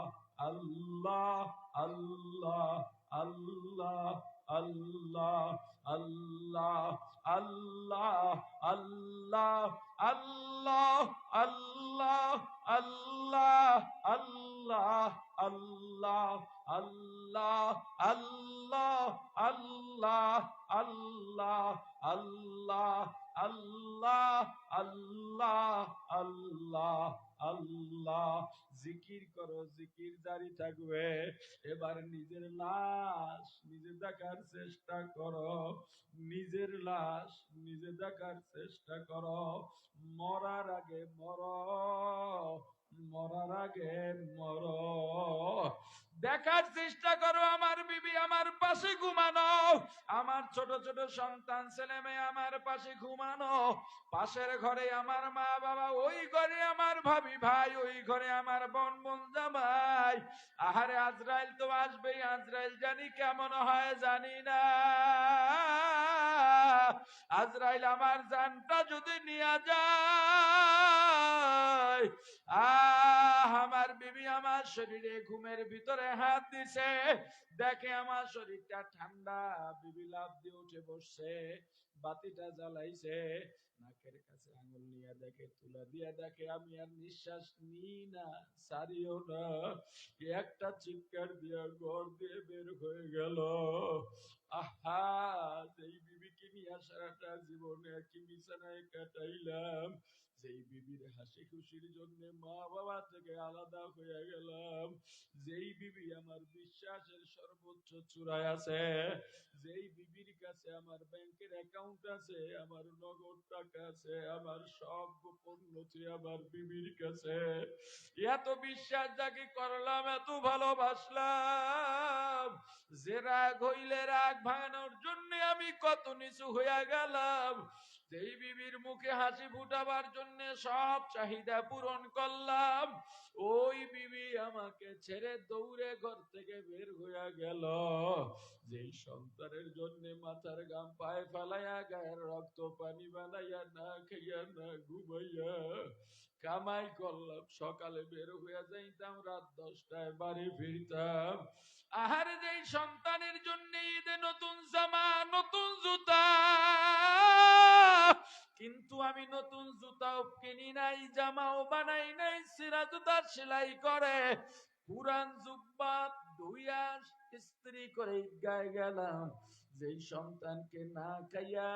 আল্লাহ আল্লাহ আল্লাহ আল্লাহ আল্লাহ আল্লাহ আল্লাহ আল্লাহ আল্লাহ আল্লাহ আল্লাহ আল্লাহ আল্লাহ আল্লাহ আল্লাহ আল্লাহ আল্লাহ আল্লাহ আল্লাহ আল্লাহ আল্লাহ। জিকির করো, জিকির জারি থাকবে। এবার নিজের লাশ নিজে দেখার চেষ্টা করো, নিজের লাশ নিজে দেখার চেষ্টা করো। মরার আগে মরো, মরার আগে মরো। দেখার চেষ্টা করো আমার বিবি আমার পাশে ঘুমানো, আমার ছোট ছোট সন্তান ছেলে মেয়ে আমার পাশে ঘুমানো, পাশের ঘরে আমার মা বাবা, ওই ঘরে আমার ভাবি ভাই, ওই ঘরে আমার বোন বোন জামাই। আহারে আজরাইল তো আসবেই, আজরাইল জানি কেমন হয় জানি না। আজরাইল আমার জানটা যদি নিয়ে যায়, আমার বিবি আমার শরীরে ঘুমের ভিতরে হাত দিছে, দেখে আমার শরীরটা ঠান্ডা, বিবি লাফ দিয়ে উঠে বসছে, বাতিটা জ্বালাইছে, নাকের কাছে আঙুল নিয়ে দেখে, তুলা দিয়ে দেখে আমি আর নিঃশ্বাস নিই না, সারিও না। একটা চিৎকার দিয়ে ঘর দিয়ে বের হয়ে গেল। আহা, যেই বিবিকে নিয়ে সারাটা জীবনে একই বিছানায় কাটাইলাম, যেই বিবির হাসি খুশির জন্য মা বাবা থেকে আলাদা হয়ে গেলাম, যেই বিবি আমার বিশ্বাসের সর্বোচ্চ চূড়ায় আছে, যেই বিবির কাছে আমার ব্যাংকের অ্যাকাউন্ট আছে, আমার নগদ টাকা আছে, আমার সব গোপন নথি আমার বিবির কাছে, এত বিশ্বাস যাকে করলাম, এত ভালোবাসলাম, যে রাগ হইলে রাগ ভাঙানোর জন্য আমি কত নিচু হইয়া গেলাম, যেই বিবির মুখে হাসি ফুটাবার জন্য সব চাহিদা পূরণ করলাম, ওই বিবি আমাকে ছেড়ে দৌড়ে ঘর থেকে বের হইয়া গেল। যেই সন্তানের জন্য মাথার ঘাম পায়ে ফেলাইয়া গায়ের রক্ত পানি বানাইয়া না খাইয়া না ঘুমাইয়া কামাই করলাম, সকালে বের হইয়া যাইতাম, রাত 10টায় বাড়ি ফিরতাম। আহারে যেই সন্তানের জন্য ঈদে নতুন জামা নতুন জুতা, কিন্তু আমি নতুন জুতাও কিনি নাই, জামাও বানাই নাই, ছিঁড়া জুতার সেলাই করে পুরান জুব্বা ধুইয়া ইস্ত্রি করে গায়ে গেলাম। যেই সন্তানকে না খাইয়া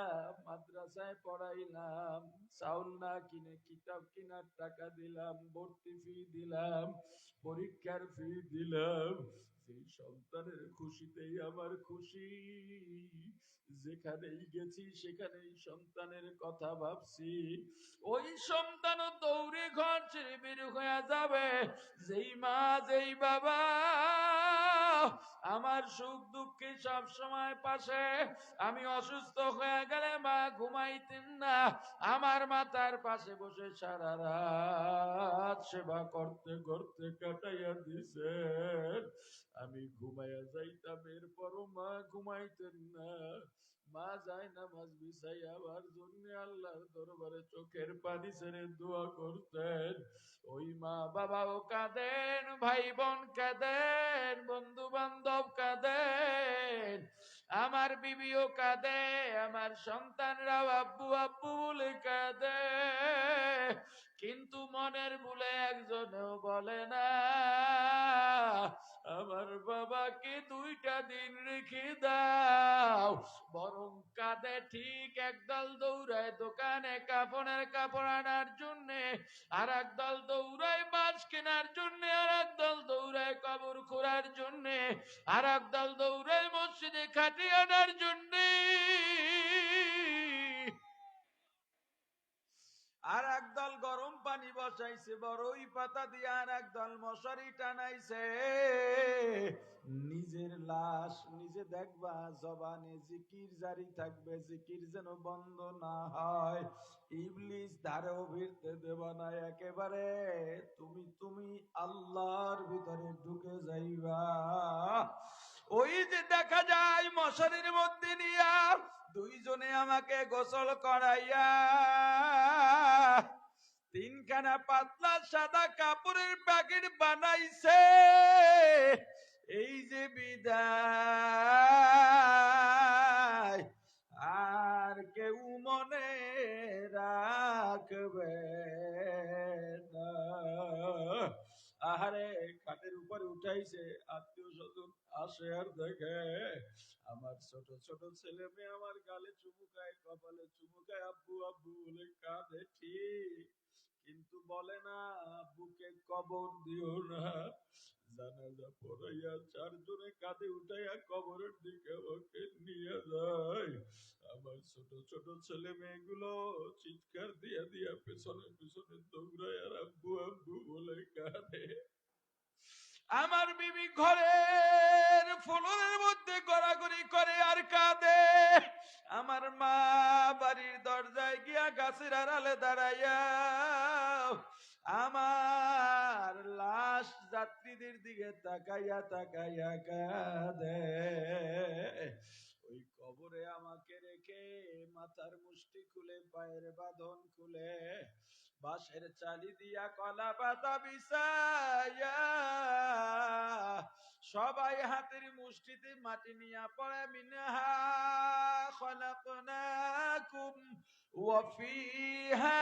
মাদ্রাসায় পড়াইলাম, চাউল না কিনে কিতাব কিনার টাকা দিলাম, ভর্তি ফি দিলাম, পরীক্ষার ফি দিলাম, সেই সন্তানের খুশিতেই আমার খুশি, যেখানেই গেছি সেখানেই সন্তানের কথা ভাবছি, ওই সন্তানও দৌড়ে ঘর ছেড়ে বের হয়ে যাবে। যেই মা যেই বাবা আমার সুখ দুঃখে সব সময় পাশে, আমি অসুস্থ হয়ে গেলে মা ঘুমাইতেন না, আমার মাথার পাশে বসে সারা রাত সেবা করতে করতে কাটাইয়া দিছেন। আমি ঘুমাইয়া যাইতাম, এরপরও মা ঘুমাইতেন না, মা যায় নামাজ বিছাই আমার জন্য আল্লাহর দরবারে চোখের পানি ছেড়ে দোয়া করতেন। ওই মা বাবাও কাঁদেন, ভাই বোন কাঁদেন, বন্ধু বান্ধব কাঁদেন, আমার বিবিও কাঁদে, আমার সন্তানরাও আব্বু আব্বু বলে কাঁদে, কিন্তু মনের ভুলে একজনেও বলে না আমার বাবাকে 2টা দিন রেখে দাও, বরং কাঁদে ঠিক একদল দৌড়ায় দোকানে কাপড়ের কাপড় আনার জন্য, আর একদল দৌড়ায় বাঁশ কেনার জন্য, আর একদল দৌড়ায় কবর খোঁড়ার জন্য, আর একদল দৌড়ায় মসজিদে খাটি আনার জন্য, আর একদল গরম পানি বসাইছে বড়ই পাতা দিয়ে, আর একদল মশারি টানাইছে। নিজের লাশ নিজে দেখবা, জবানে জিকির জারি থাকবে, জিকির যেন বন্ধ না হয়, ইবলিস ধারেও ভিড়তে দেবা না, একেবারে তুমি তুমি আল্লাহর ভিতরে ঢুকে যাইবা। ওই যে দেখা যায় মশারির মধ্যে নিয়া দুইজনে আমাকে গোসল করাইয়া 3খানা পাতলা সাদা কাপড়ের প্যাকেট বানাইছে, এই যে বিদায় আর কেউ মনে রাখবে না। আহারে খাটের উপরে উঠাইছে, আত্মীয় স্বজন আসে আর দেখে আমার ছোট ছোট ছেলে মেয়ে আমার গালে চুমুকায়, কপালে চুমুকায়, আব্বু আব্বু বলে কাঁদে ঠিক, কিন্তু বলে না বুকে কবর দিও না। জানাজা পড়াইয়া চারজনে কাঁধে উঠাইয়া কবরের দিকে ওকে নিয়ে যায়। আমার ছোট ছোট ছেলে মেয়েগুলো চিৎকার দিয়া দিয়া পেছনে পেছনে দৌড়ায় আর আব্বু আব্বু বলে কাঁদে। আমার বিবি ঘরের ফ্লোরের মধ্যে গড়াগড়ি করে আর কাঁদে। আমার মা বাড়ির দরজায় গিয়া গাছের আড়ালে দাঁড়াইয়া আমার লাশ যাত্রীদের দিকে তাকাইয়া তাকাইয়া কাঁদে। ওই কবরে আমাকে রেখে মাথার মুষ্টি খুলে পায়ের বাঁধন খুলে বাঁশের চালি দিয়া কলা পাতা বিছাইয়া সবাই হাতের মুষ্টিতে মাটি নিয়া পড়ে মিনহা খলাকনাকুম ওয়া ফিহা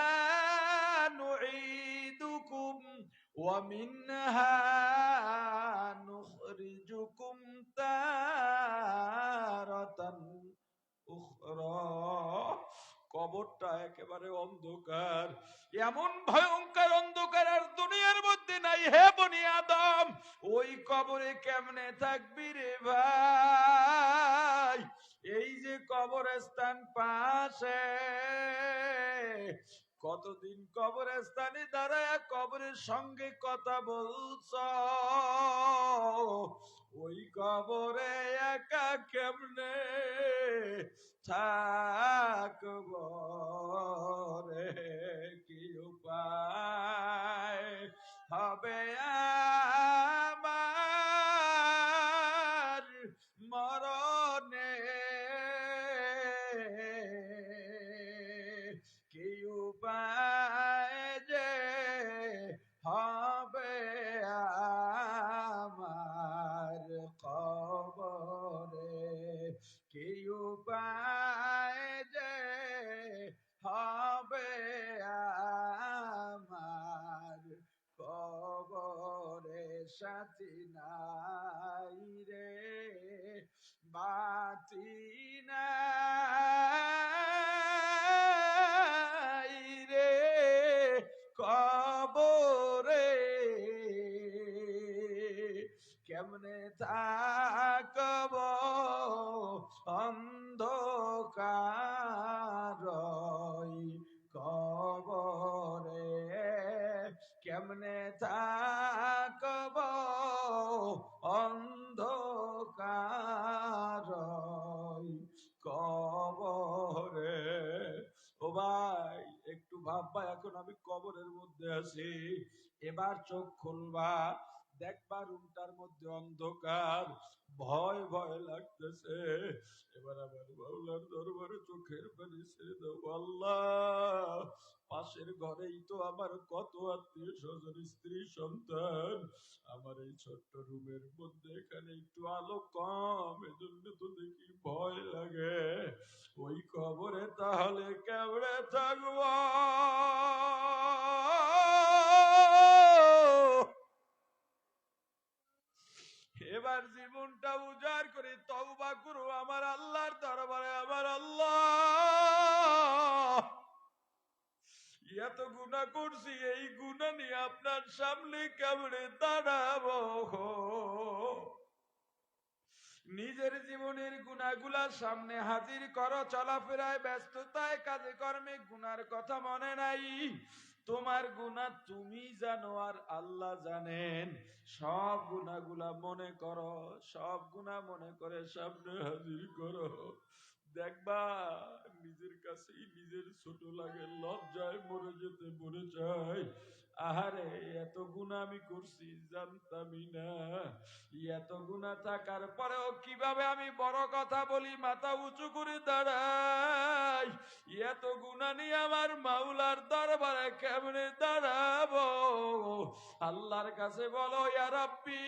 নুঈদুকুম ওয়া মিনহা নুখরিজুকুম তারাতান উখরা। কবরটা একেবারে অন্ধকার, এমন ভয়ঙ্কর অন্ধকার আর দুনিয়ার মধ্যে নাই। হে বনি আদম, ওই কবরে কেমনে থাকবি রে ভাই? এই যে কবরস্থান পাশে, কতদিন কবরস্থানে দাঁড়ায় কবরের সঙ্গে কথা বলছ, ওই কবরে একা কেমনে থাকব রে? কি উপায় হবে আমার মরণে? কি উপায় যে হবে আমার কবরে? কি উপায় যে হবে আমার কবরে? সাথী নাই রে, বাতি নাই রে কবরে, কেমনে থাকব অন্ধকার কবরে? কেমনে থাকব অন্ধকার কবরে? ও ভাই একটু ভাববা, এখন আমি কবরের মধ্যে আছি, এবার চোখ খুলবা, দেখবা রুমটার মধ্যে অন্ধকার, ভয় ভয় লাগতেছে। এবার আমার মাওলার দরবারে চোখের পানি ছেড়ে দাও। আল্লাহ, পাশের ঘরেই তো আমার কত আত্মীয় স্বজন, স্ত্রী সন্তান, আমার এই ছোট্ট রুমের মধ্যে এখানে একটু আলো কম, এজন্য তো দেখি ভয় লাগে। ওই কবরে তাহলে কেমনে থাকব? এবার জীবনটা উজাড় করে তওবা করো আমার আল্লাহর দরবারে। আমার আল্লাহ, এত গুনাহ করছি, এই গুনাহ নিয়ে আপনার সামনে কেমনে দাঁড়াবো? নিজের জীবনের গুনাহগুলা সামনে হাজির করো, চলাফেরায় ব্যস্ততায় কাজে কর্মে গুনার কথা মনে নাই। তোমার গুনাহ তুমি জানো আর আল্লাহ জানেন। সব গুনাহগুলা মনে করো, সব গুনাহ মনে করে সামনে হাজির করো। দেখবা নিজের কাছেই নিজের ছোট লাগে, লজ্জায় মরে যেতে মনে চায়। আহারে এত গুনাহ আমি করছি জানতামই না। এত গুনাহ থাকার পরেও কিভাবে আমি বড় কথা বলি, মাথা উঁচু করে দাঁড়াই? এত গুনাহ নিয়ে আমার মাওলার দরবারে কেমনে দাঁড়াবো? আল্লাহর কাছে বলো, ইয়া রাব্বি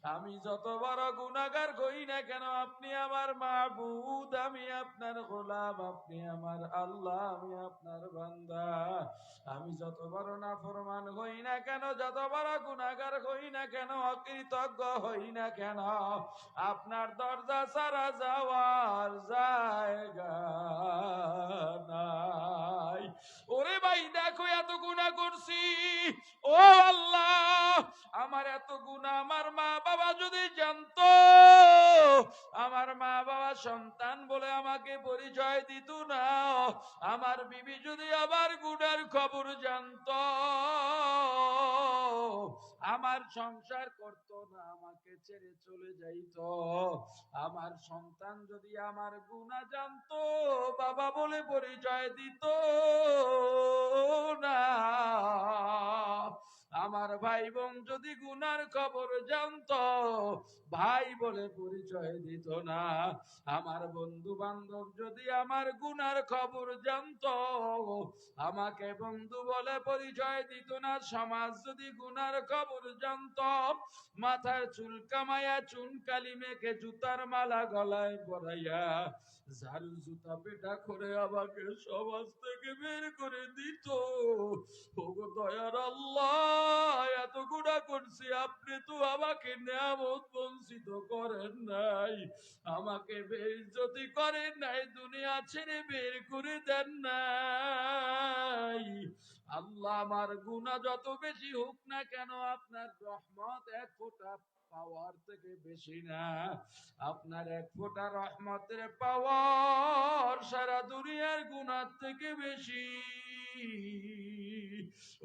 আমি যত বড় গুনাহগার হই না কেন আপনি আমার মাবুদ, আমি আপনার গোলাম, আপনি আমার আল্লাহ, আমি আপনার বান্দা। আমি যত বড় নাফরমান হই না কেন, যত বড় গুনাহগার হই না কেন, অকৃতজ্ঞ হই না কেন, আপনার দরজা ছাড়া যাওয়ার জায়গা নাই। ওরে ভাই দেখো এত গুনাহ করছি, ও আল্লাহ আমার এত গুনাহ আমার মা বাবা যদি জানতো, আমার মা বাবা সন্তান বলে আমাকে পরিচয় দিত না, আমার বিবি যদি আবার গুনার খবর জানতো, আমার সংসার করত না, আমাকে ছেড়ে চলে যাইতো, আমার সন্তান যদি আমার গুনাহ জানতো, বাবা বলে পরিচয় দিত না, আমার ভাই বোন যদি গুনার খবর জানতো, ভাই বলে পরিচয় দিত না, আমার বন্ধু বান্ধব যদি আমার গুনার খবর জানতো, আমাকে বন্ধু বলে পরিচয় দিত না, সমাজ যদি গুনার খবর জানতো, মাথার চুল কামাইয়া চুন কালি মেখে জুতার মালা গলায় পরাইয়া ঝাড়ু জুতা পেটা করে আমাকে সমাজ থেকে বের করে দিত। ওগো দয়ার আল্লাহ এত গুনাহ করছি, আপনি তো আমাকে নিয়ামত বঞ্চিত করেন নাই, আমাকে বেইজ্জতি করেন নাই, দুনিয়া ছেড়ে বের করে দেন নাই। আল্লাহ আমার গুনাহ যত বেশি হোক না কেন, আপনার রহমত এক ফোঁটা পাওয়ার থেকে বেশি না, আপনার এক ফোঁটা রহমতের পাওয়ার সারা দুনিয়ার গুনাহ থেকে বেশি।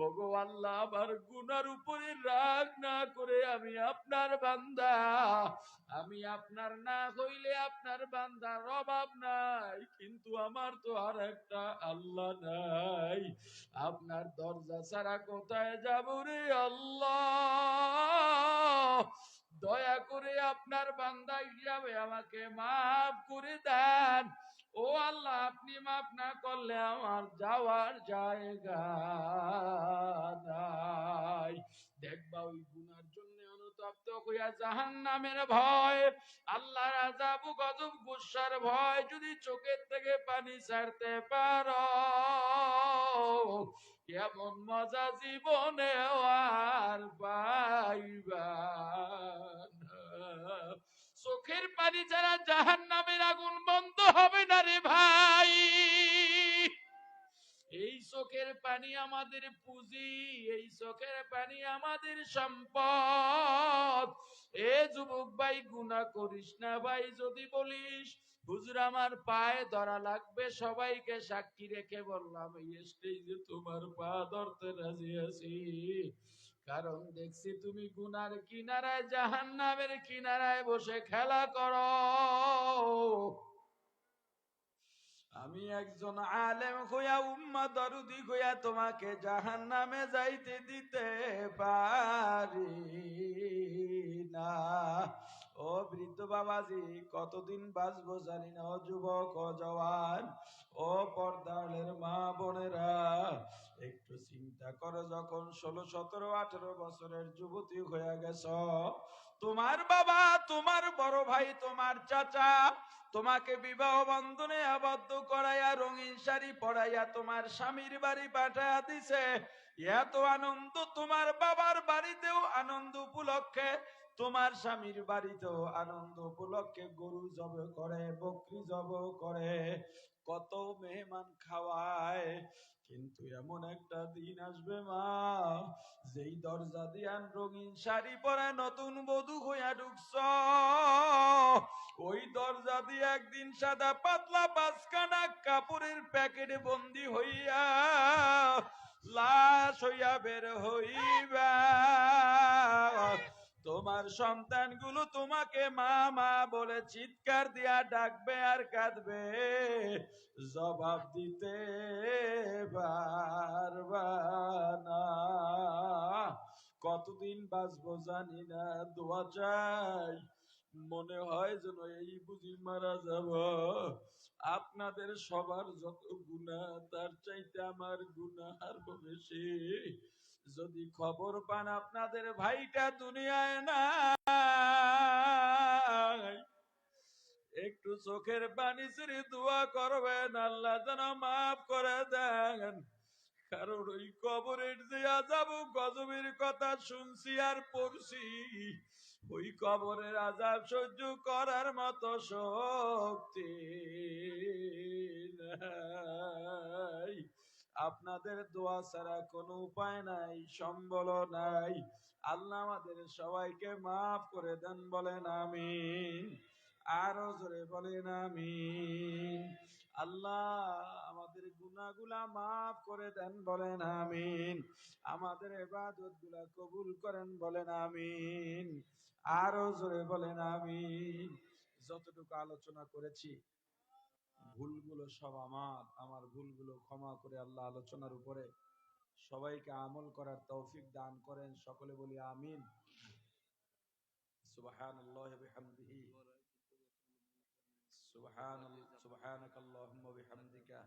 ওগো আল্লাহ আমার গুনার উপরে রাগ না করে আমি আপনার বান্দা, আমি আপনার না হইলে আপনার বান্দার অভাব নাই, কিন্তু আমার তো আর একটা আল্লাহ নাই, আপনার দরজা ছাড়া কোথায় যাব রে আল্লাহ, দয়া করে আপনার বান্দা হিসাবে আমাকে মাফ করে দেন। ও আল্লাহ আপনি মাফ না করলে আমার যাওয়ার জায়গা নাই। দেখবা ওই গুনার জন্য অনুতপ্ত হইয়া জাহান্নামের ভয়, আল্লাহর আযাব গজব গুসার ভয় যদি চোখের থেকে পানি ছাড়তে পারো, এমন মজা জীবনে আর পাইবা না। চোখের পানি ছাড়া জাহান্নামের আগুন বন্ধ হবে না রে ভাই। এই চোখের পানি আমাদের পুঁজি, এই চোখের পানি আমাদের সম্পদ। এ যুবক ভাই গুনাহ করিস না ভাই, যদি বলিস হুজুর আমার পায়ে ধরা লাগবে, সবাইকে সাক্ষী রেখে বললাম এই স্টেজে তোমার পা ধরতে রাজি আছি, কারণ দেখছি তুমি গুনার কিনারায় জাহান্নামের কিনারায় বসে খেলা করো। আমি একজন আলেম হইয়া উম্মাহ দরদি হইয়া তোমাকে জাহান্নামে যাইতে দিতে পারি না। ও বৃদ্ধ বাবাজি কতদিন বাঁচবো জানি না, ও যুবক ও জওয়ান ও পর্দালের মা বোনেরা, একটু চিন্তা করো, যখন 16, 17, 18 বছরের যুবতী হয়ে গেছ, তোমার বাবা, তোমার বড় ভাই, তোমার চাচা তোমাকে বিবাহ বন্ধনে আবদ্ধ করাইয়া রঙিন শাড়ি পরাইয়া তোমার স্বামীর বাড়ি পাঠাইয়া দিছে, এত আনন্দ, তোমার বাবার বাড়িতেও আনন্দ উপলক্ষে, তোমার স্বামীর বাড়িতেও আনন্দ উপলক্ষে গরু জব করে, বকরি জব করে, কত মেহমান খাওয়ায়, কিন্তু এমন একটা দিন আসবে মা, যেই দরজা দিয়া রঙিন শাড়ি পরে নতুন বধূ হইয়া ঢুকছ, ওই দরজা দিয়ে একদিন সাদা পাতলা 5খানা কাপড়ের প্যাকেটে বন্দি হইয়া লাশ হইয়া বের হইবা। তোমার সন্তানগুলো তোমাকে মা মা বলে চিৎকার দিয়া ডাকবে আর কাঁদবে, জবাব দিতে পারবা না। কতদিন বাঁচবো জানি না, দোয়া চাই, মনে হয় যেন এই বুঝি মারা যাব। আপনাদের সবার যত গুনাহ তার চাইতে আমার গুনাহ আরো বেশি। যদি খবর পান আপনাদের ভাইটা দুনিয়ায় নাই, একটু চোখের পানি ছেড়ে দোয়া করবেন আল্লাহ যেন মাফ করে দেন। কারণ ওই কবরের যে আযাব গজবের কথা শুনছি আর পড়ছি, ওই কবরের আযাব সহ্য করার মতো শক্তি নাই। আপনাদের দোয়া ছাড়া কোনো উপায় নাই, সম্বল নাই। আল্লাহ আমাদের সবাইকে মাফ করে দেন, বলেন আমিন। আরো জোরে বলেন আমিন। আল্লাহ আমাদের গুনাহগুলা মাফ করে দেন, বলেন আমিন। আমাদের ইবাদত গুলা কবুল করেন, বলেন আমিন। আরো জোরে বলেন আমিন। যতটুকু আলোচনা করেছি ভুলগুলো সব আমার ভুলগুলো ক্ষমা করে আল্লাহ আলোচনার উপরে সবাইকে আমল করার তৌফিক দান করেন। সকলে বলি আমিন। সুবহানাল্লাহি ওয়া বিহামদিহি সুবহানাকাল্লাহুম্মা ওয়া বিহামদিকা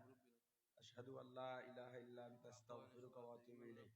আশহাদু আল্লা ইলাহা ইল্লা আনতা আস্তাগফিরুকা ওয়া আতুবু ইলাইক।